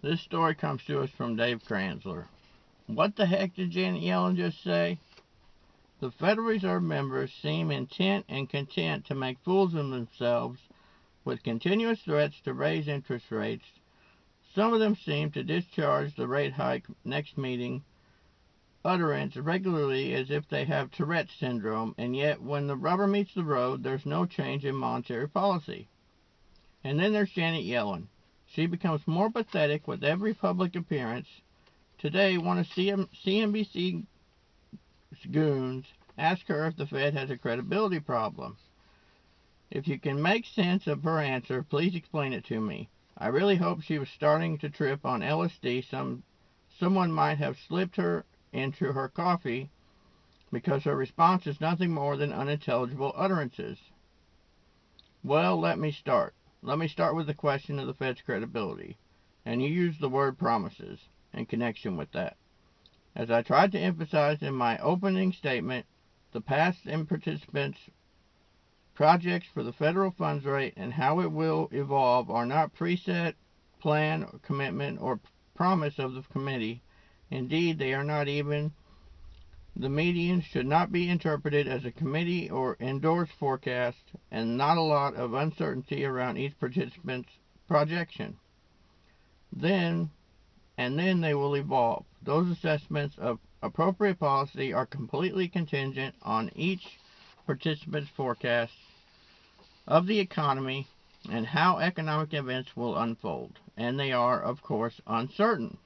This story comes to us from Dave Kranzler. What the heck did Janet Yellen just say? The Federal Reserve members seem intent and content to make fools of themselves with continuous threats to raise interest rates. Some of them seem to discharge the rate hike next meeting utterance regularly as if they have Tourette's syndrome, and yet when the rubber meets the road, there's no change in monetary policy. And then there's Janet Yellen. She becomes more pathetic with every public appearance. Today, one of CNBC goons asked her if the Fed has a credibility problem. If you can make sense of her answer, please explain it to me. I really hope she was starting to trip on LSD. Someone might have slipped her into her coffee, because her response is nothing more than unintelligible utterances. Well, let me start. Let me start with the question of the Fed's credibility. And you use the word promises in connection with that. As I tried to emphasize in my opening statement, the past and participants' projects for the federal funds rate and how it will evolve are not preset, plan, or commitment, or promise of the committee. Indeed, they are not even. The median should not be interpreted as a committee or endorsed forecast, and not a lot of uncertainty around each participant's projection. Then they will evolve. Those assessments of appropriate policy are completely contingent on each participant's forecast of the economy and how economic events will unfold. And they are, of course, uncertain.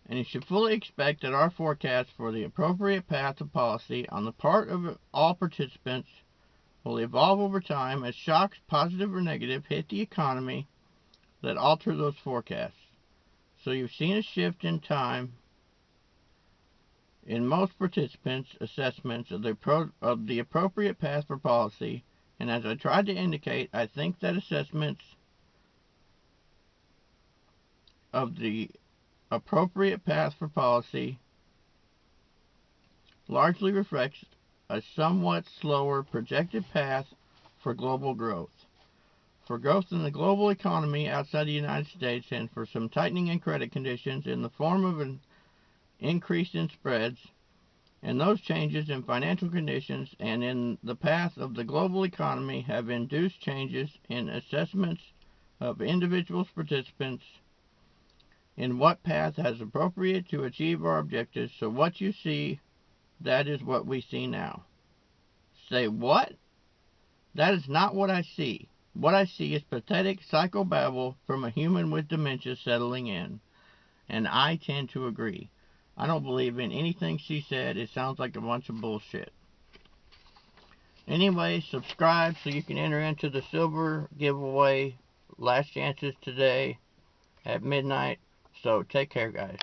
And you should fully expect that our forecast for the appropriate path of policy on the part of all participants will evolve over time as shocks, positive or negative, hit the economy that alter those forecasts. So you've seen a shift in time in most participants' assessments of the appropriate path for policy, and as I tried to indicate, I think that assessments of the appropriate path for policy largely reflects a somewhat slower projected path for global growth. For growth in the global economy outside the United States, and for some tightening in credit conditions in the form of an increase in spreads, and those changes in financial conditions and in the path of the global economy have induced changes in assessments of individual participants in what path is appropriate to achieve our objectives. So what you see, that is what we see now. Say what? That is not what I see. What I see is pathetic psychobabble from a human with dementia settling in. And I tend to agree. I don't believe in anything she said. It sounds like a bunch of bullshit. Anyway, subscribe so you can enter into the silver giveaway. Last chances today at midnight. So take care, guys.